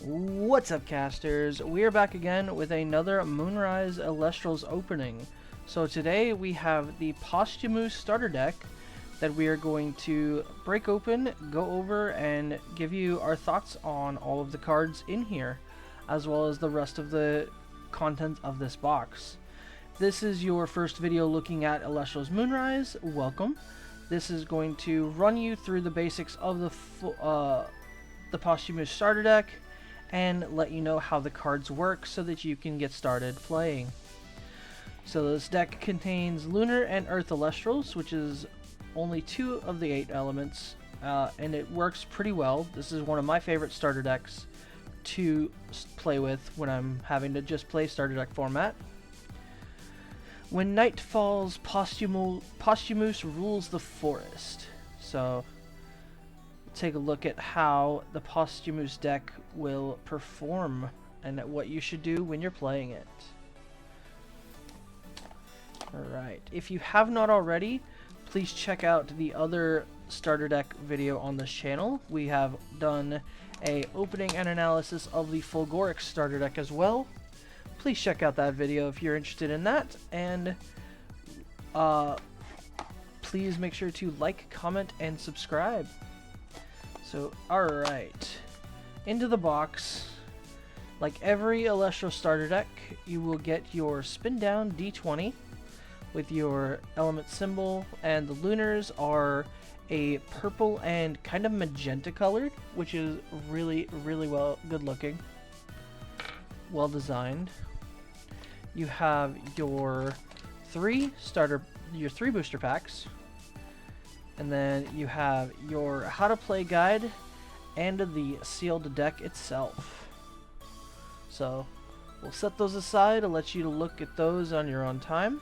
What's up, casters? We are back again with another Moonrise Elestrals opening. So today we have the Posthumoose starter deck that we are going to break open, go over, and give you our thoughts on all of the cards in here, as well as the rest of the content of this box. This is your first video looking at Elestrals Moonrise. Welcome. This is going to run you through the basics of the Posthumoose starter deck and let you know how the cards work so that you can get started playing. So this deck contains Lunar and Earth Elestrals, which is only 2 of the 8 elements, and it works pretty well. This is one of my favorite starter decks to play with when I'm having to just play starter deck format. When night falls, Posthumoose rules the forest. So take a look at how the Posthumoose deck will perform and what you should do when you're playing it. Alright, if you have not already, please check out the other starter deck video on this channel. We have done a opening and analysis of the Fulgoric starter deck as well. Please check out that video if you're interested in that, and please make sure to like, comment, and subscribe. So, alright, into the box. Like every Elestral starter deck, you will get your spin down D20 with your element symbol, and the lunars are a purple and kind of magenta colored, which is really good looking, well designed. You have your 3 booster packs, and then you have your how to play guide and the sealed deck itself. So we'll set those aside and let you look at those on your own time.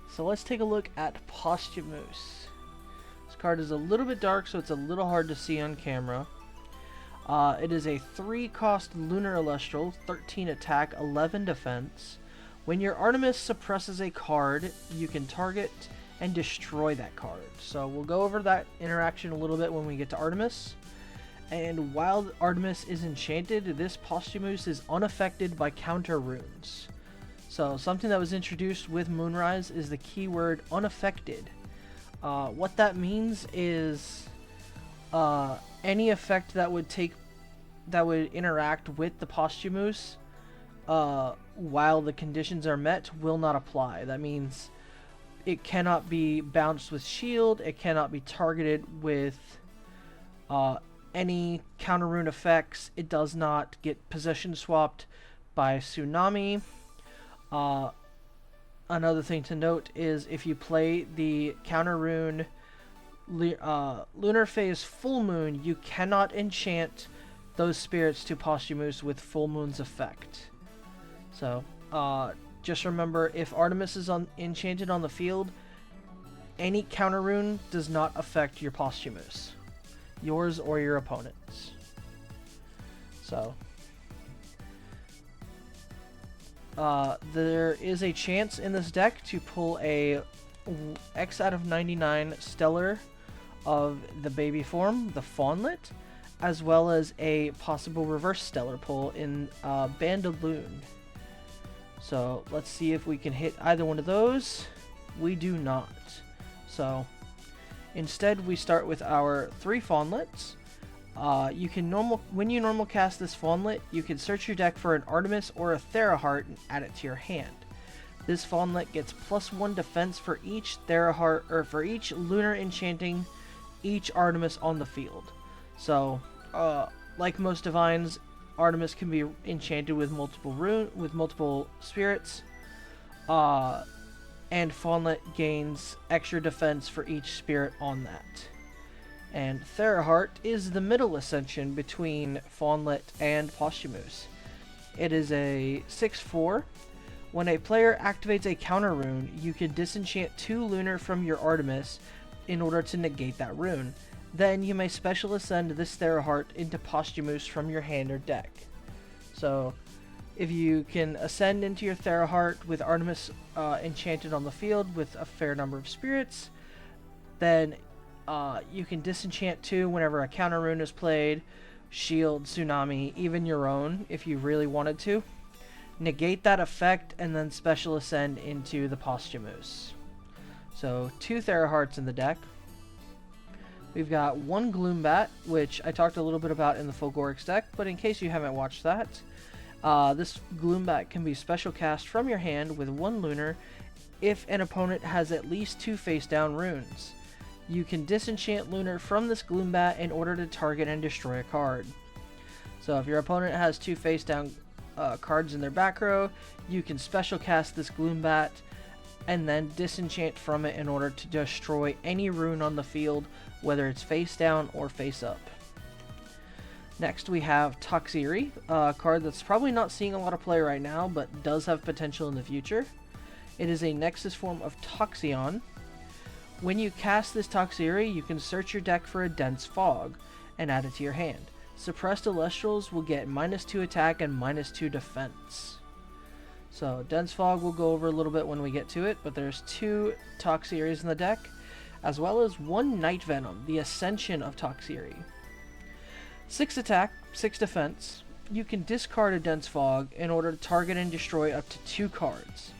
So let's take a look at Posthumoose. This card is a little bit dark, so it's a little hard to see on camera. It is a 3-cost Lunar Elestral, 13 attack, 11 defense. When your Artemis suppresses a card, you can target and destroy that card. So we'll go over that interaction a little bit when we get to Artemis. And while Artemis is enchanted, this Posthumoose is unaffected by counter runes. So something that was introduced with Moonrise is the keyword unaffected. What that means is any effect that would interact with the Posthumoose while the conditions are met will not apply. That means it cannot be bounced with shield, it cannot be targeted with any counter rune effects, it does not get position swapped by Tsunami. Another thing to note is if you play the counter rune Lunar Phase Full Moon, you cannot enchant those spirits to Posthumoose with Full Moon's effect. So, just remember, if Artemis is enchanted on the field, any counter rune does not affect your Posthumoose, yours or your opponent's. So, there is a chance in this deck to pull a X out of 99 Stellar of the baby form, the Fawnlet, as well as a possible reverse Stellar pull in Bandaloon. So let's see if we can hit either one of those. We do not. So instead we start with our 3 Fawnlets. When you normal cast this Fawnlet, you can search your deck for an Artemis or a Theraheart and add it to your hand. This Fawnlet gets +1 defense for each Theraheart, or for each Lunar enchanting each Artemis on the field. So like most divines, Artemis can be enchanted with multiple spirits, and Fawnlet gains extra defense for each spirit on that. And Theraheart is the middle ascension between Fawnlet and Posthumoose. It is a 6/4. When a player activates a counter rune, you can disenchant 2 Lunar from your Artemis in order to negate that rune. Then you may special ascend this Theraheart into Posthumoose from your hand or deck. So if you can ascend into your Theraheart with Artemis enchanted on the field with a fair number of spirits, then you can disenchant 2 whenever a counter rune is played, shield, tsunami, even your own if you really wanted to. Negate that effect and then special ascend into the Posthumoose. So 2 Therahearts in the deck. We've got 1 Gloombat, which I talked a little bit about in the Fulgorix deck, but in case you haven't watched that, this Gloombat can be special cast from your hand with 1 Lunar if an opponent has at least 2 face-down runes. You can disenchant Lunar from this Gloombat in order to target and destroy a card. So if your opponent has 2 face-down cards in their back row, you can special cast this Gloombat and then disenchant from it in order to destroy any rune on the field, whether it's face down or face up. Next we have Toxiri, a card that's probably not seeing a lot of play right now, but does have potential in the future. It is a Nexus form of Toxion. When you cast this Toxiri, you can search your deck for a Dense Fog and add it to your hand. Suppressed Elestrals will get -2 attack and -2 defense. So Dense Fog we'll go over a little bit when we get to it, but there's 2 Toxiri's in the deck, as well as 1 Night Venom, the Ascension of Toxiri. 6 attack, 6 defense. You can discard a Dense Fog in order to target and destroy up to 2 cards.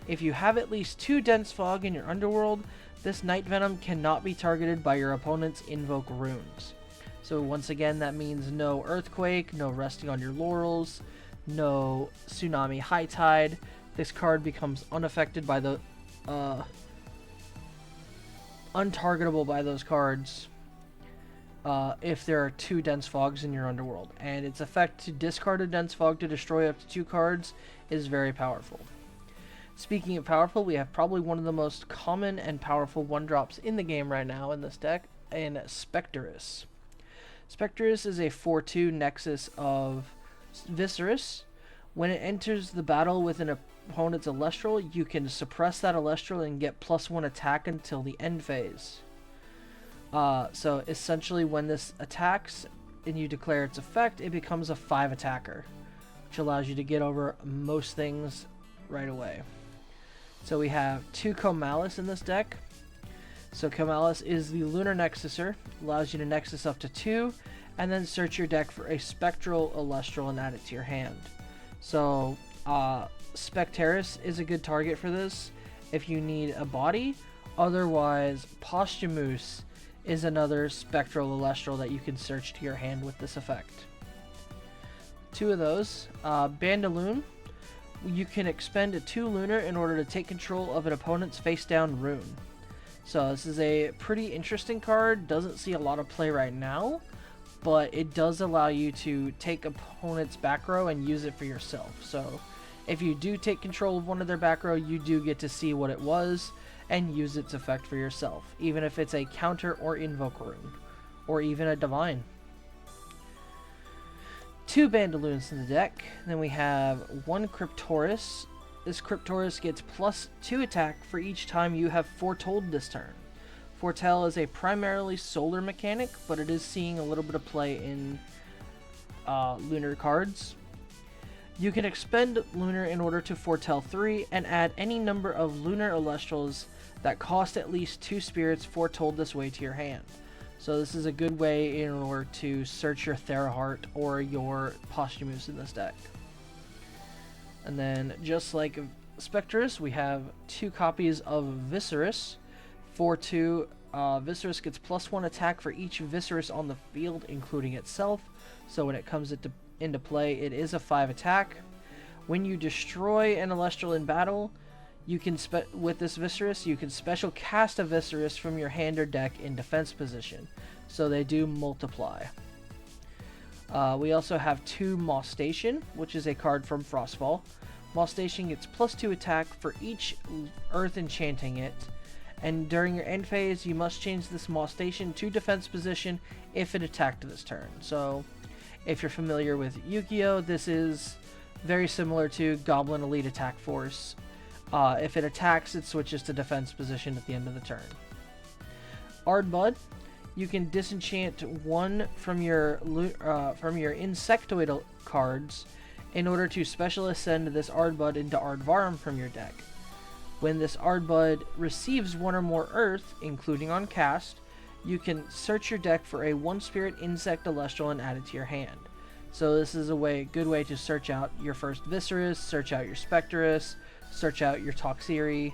If you have at least 2 Dense Fog in your underworld, this Night Venom cannot be targeted by your opponent's invoke runes. So once again, that means no Earthquake, no resting on your laurels, no Tsunami High Tide. This card becomes unaffected by the untargetable by those cards if there are 2 Dense Fogs in your underworld. And its effect to discard a Dense Fog to destroy up to 2 cards is very powerful. Speaking of powerful, we have probably one of the most common and powerful 1-drops in the game right now in this deck, in Spectrus. Spectrus is a 4/2 Nexus of Viscerus. When it enters the battle with an opponent's Elestral, you can suppress that Elestral and get +1 attack until the end phase. So essentially when this attacks and you declare its effect, it becomes a 5 attacker, which allows you to get over most things right away. So we have 2 Comalis in this deck. So Comalis is the Lunar Nexuser, allows you to Nexus up to 2, and then search your deck for a Spectral Elestral and add it to your hand. So Specterus is a good target for this if you need a body. Otherwise, Posthumoose is another Spectral Elestral that you can search to your hand with this effect. 2 of those. Bandaloon. You can expend a 2 Lunar in order to take control of an opponent's face-down rune. So this is a pretty interesting card. Doesn't see a lot of play right now, but it does allow you to take opponent's back row and use it for yourself. So if you do take control of one of their back row, you do get to see what it was and use its effect for yourself, even if it's a counter or invoke rune, or even a divine. 2 Bandaloons in the deck. Then we have 1 Cryptoris. This Cryptoris gets +2 attack for each time you have Foretold this turn. Foretell is a primarily solar mechanic, but it is seeing a little bit of play in Lunar cards. You can expend Lunar in order to Foretell 3 and add any number of Lunar Elestrals that cost at least 2 spirits foretold this way to your hand. So this is a good way in order to search your Theraheart or your Posthumoose in this deck. And then, just like Spectrus, we have 2 copies of Viscerus. 4/2, Viscerus gets +1 attack for each Viscerus on the field, including itself. So when it comes into play, it is a 5 attack. When you destroy an Elestral in battle, you can with this Viscerus, you can special cast a Viscerus from your hand or deck in defense position. So they do multiply. We also have 2 Molestation, which is a card from Frostfall. Molestation gets +2 attack for each Earth enchanting it, and during your end phase, you must change this Molestation to defense position if it attacked this turn. So, if you're familiar with Yu-Gi-Oh!, this is very similar to Goblin Elite Attack Force. If it attacks, it switches to defense position at the end of the turn. Ardbud. You can disenchant 1 from your Insectoid cards in order to special ascend this Ardbud into Ardvarum from your deck. When this Ardbud receives 1 or more Earth, including on cast, you can search your deck for a 1-spirit insect Celestial and add it to your hand. So this is a good way to search out your first Viscerus, search out your Spectrus, search out your Toxiri.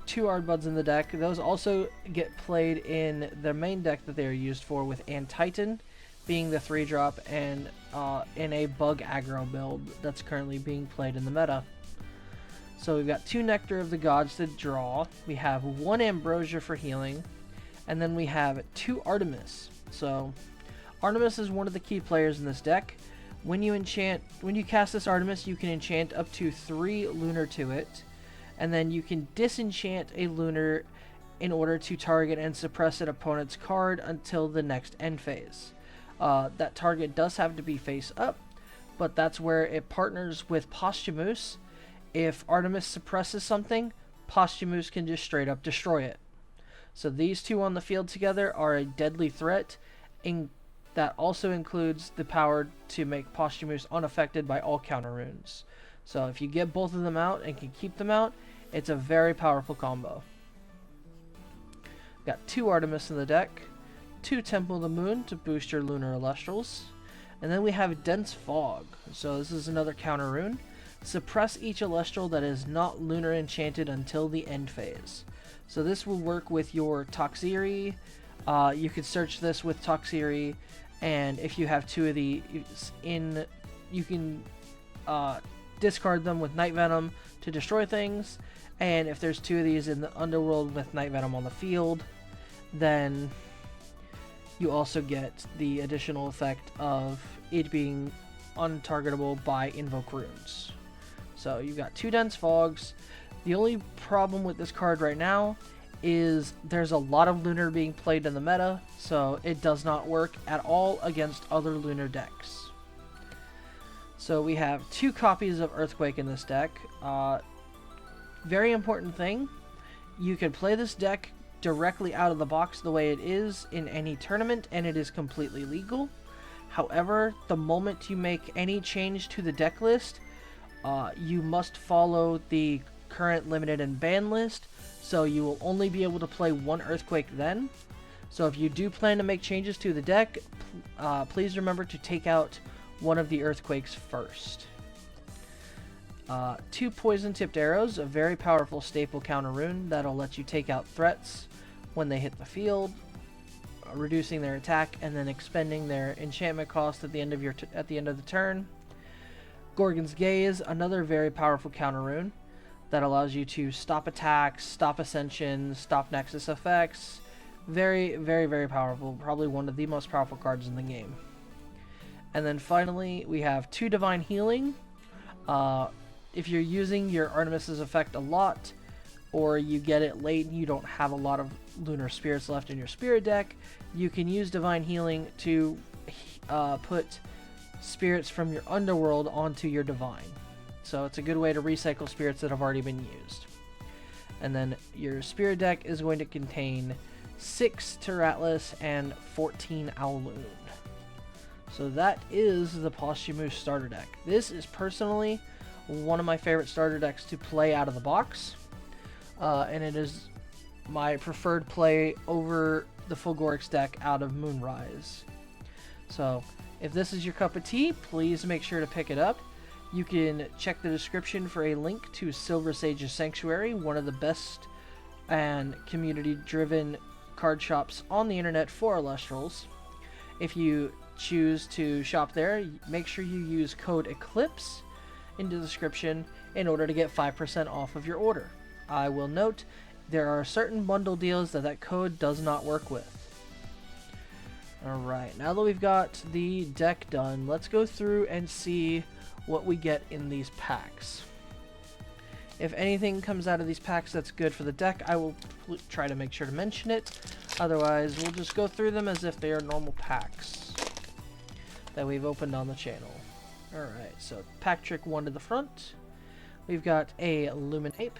2 Ardbuds in the deck. Those also get played in the main deck that they are used for, with Antitan being the 3-drop, and in a bug aggro build that's currently being played in the meta. So we've got 2 Nectar of the Gods to draw, we have 1 Ambrosia for healing, and then we have 2 Artemis. So Artemis is one of the key players in this deck. When you cast this Artemis, you can enchant up to 3 Lunar to it, and then you can disenchant a Lunar in order to target and suppress an opponent's card until the next end phase. That target does have to be face up, but that's where it partners with Posthumoose. If Artemis suppresses something, Posthumoose can just straight up destroy it. So these 2 on the field together are a deadly threat, that also includes the power to make Posthumoose unaffected by all counter runes. So if you get both of them out and can keep them out, it's a very powerful combo. Got 2 Artemis in the deck, 2 Temple of the Moon to boost your Lunar Elestrals, and then we have Dense Fog. So this is another counter rune. Suppress each Celestial that is not Lunar enchanted until the end phase. So this will work with your Toxiri. You could search this with Toxiri, and if you have 2 of these you can discard them with Night Venom to destroy things, and if there's 2 of these in the Underworld with Night Venom on the field, then you also get the additional effect of it being untargetable by Invoke Runes. So you've got 2 Dense Fogs. The only problem with this card right now is there's a lot of Lunar being played in the meta, so it does not work at all against other Lunar decks. So we have 2 copies of Earthquake in this deck. Very important thing, you can play this deck directly out of the box the way it is in any tournament, and it is completely legal. However, the moment you make any change to the deck list, you must follow the current limited and ban list, so you will only be able to play 1 Earthquake then. So if you do plan to make changes to the deck, please remember to take out one of the Earthquakes first. 2 Poison Tipped Arrows, a very powerful staple counter rune that'll let you take out threats when they hit the field, reducing their attack and then expending their enchantment cost at the end of the turn. Gorgon's Gaze, another very powerful counter rune that allows you to stop attacks, stop ascension, stop nexus effects. Very, very, very powerful. Probably one of the most powerful cards in the game. And then finally, we have 2 Divine Healing. If you're using your Artemis's effect a lot, or you get it late and you don't have a lot of Lunar Spirits left in your Spirit deck, you can use Divine Healing to put spirits from your Underworld onto your Divine. So it's a good way to recycle spirits that have already been used. And then your Spirit deck is going to contain 6 Terratlas and 14 Owloon. So that is the Posthumoose starter deck. This is personally one of my favorite starter decks to play out of the box. And it is my preferred play over the Fulgorix deck out of Moonrise. So if this is your cup of tea, please make sure to pick it up. You can check the description for a link to Silver Sage's Sanctuary, one of the best and community-driven card shops on the internet for Elestrals. If you choose to shop there, make sure you use code ECLIPSE in the description in order to get 5% off of your order. I will note there are certain bundle deals that code does not work with. Alright, now that we've got the deck done, let's go through and see what we get in these packs. If anything comes out of these packs that's good for the deck, I will try to make sure to mention it. Otherwise, we'll just go through them as if they are normal packs that we've opened on the channel. Alright, so pack trick 1 to the front. We've got a Luminape,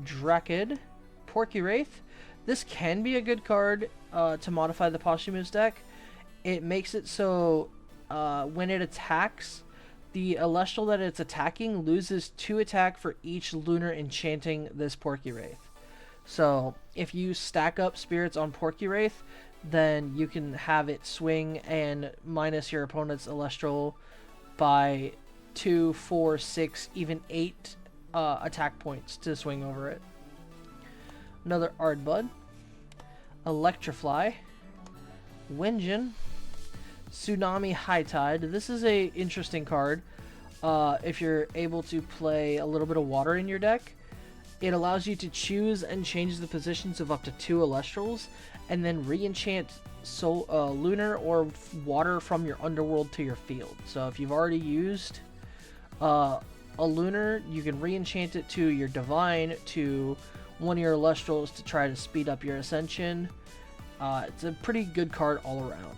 Drakid, Porky Wraith. This can be a good card to modify the Posthumoose deck. It makes it so when it attacks, the Celestial that it's attacking loses 2 attack for each Lunar enchanting this Porky Wraith. So if you stack up spirits on Porky Wraith, then you can have it swing and minus your opponent's Elestral by 2, 4, 6, even 8 attack points to swing over it. Another Ardbud, Electrifly, Winjin, Tsunami High Tide. This is a interesting card. If you're able to play a little bit of water in your deck, it allows you to choose and change the positions of up to 2 Elestrals, and then re-enchant Lunar or water from your underworld to your field. So if you've already used a Lunar, you can re-enchant it to your Divine, to one of your Elestrals to try to speed up your Ascension. It's a pretty good card all around.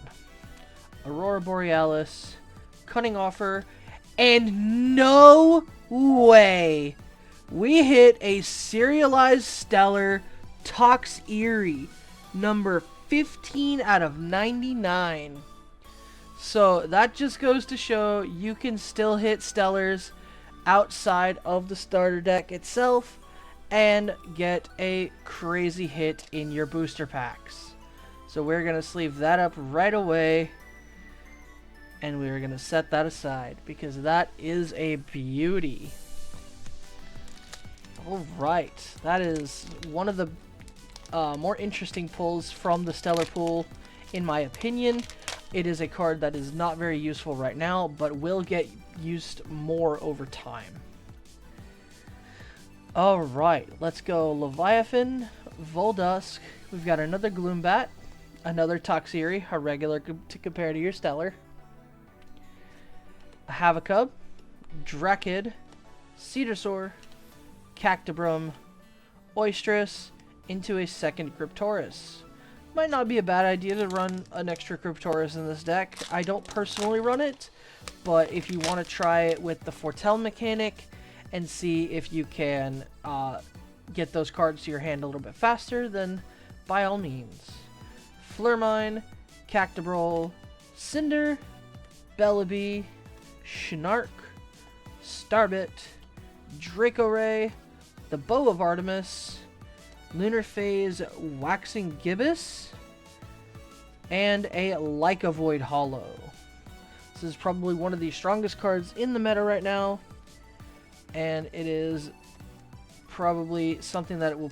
Aurora Borealis, Cunning Offer, and no way! We hit a serialized stellar Tox Eerie, number 15 out of 99. So that just goes to show you can still hit stellars outside of the starter deck itself and get a crazy hit in your booster packs. So we're going to sleeve that up right away, and we're going to set that aside because that is a beauty. Alright, that is one of the more interesting pulls from the Stellar pool, in my opinion. It is a card that is not very useful right now, but will get used more over time. Alright, let's go Leviathan, Voldusk. We've got another Gloombat, another Toxiri, a regular to compare to your Stellar, a Havocub, Drakid, Cedarsaur, Cactobrum, Oistress, into a second Cryptoris. Might not be a bad idea to run an extra Cryptoris in this deck. I don't personally run it, but if you want to try it with the Foretell mechanic and see if you can get those cards to your hand a little bit faster, then by all means. Flurmine, Cactobrol, Cinder, Belleby, Schnark, Starbit, Dracoray, the Bow of Artemis, Lunar Phase Waxing Gibbous, and a Leica Void Hollow. This is probably one of the strongest cards in the meta right now, and it is probably something that will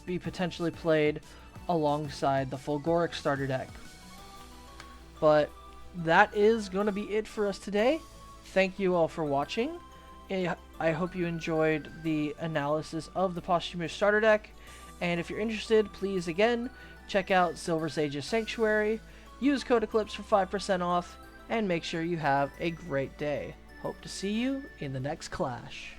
be potentially played alongside the Fulgoric starter deck. But that is going to be it for us today. Thank you all for watching. I hope you enjoyed the analysis of the Posthumoose starter deck, and if you're interested, please again check out Silver Sage's Sanctuary, use code Eclipse for 5% off, and make sure you have a great day. Hope to see you in the next clash.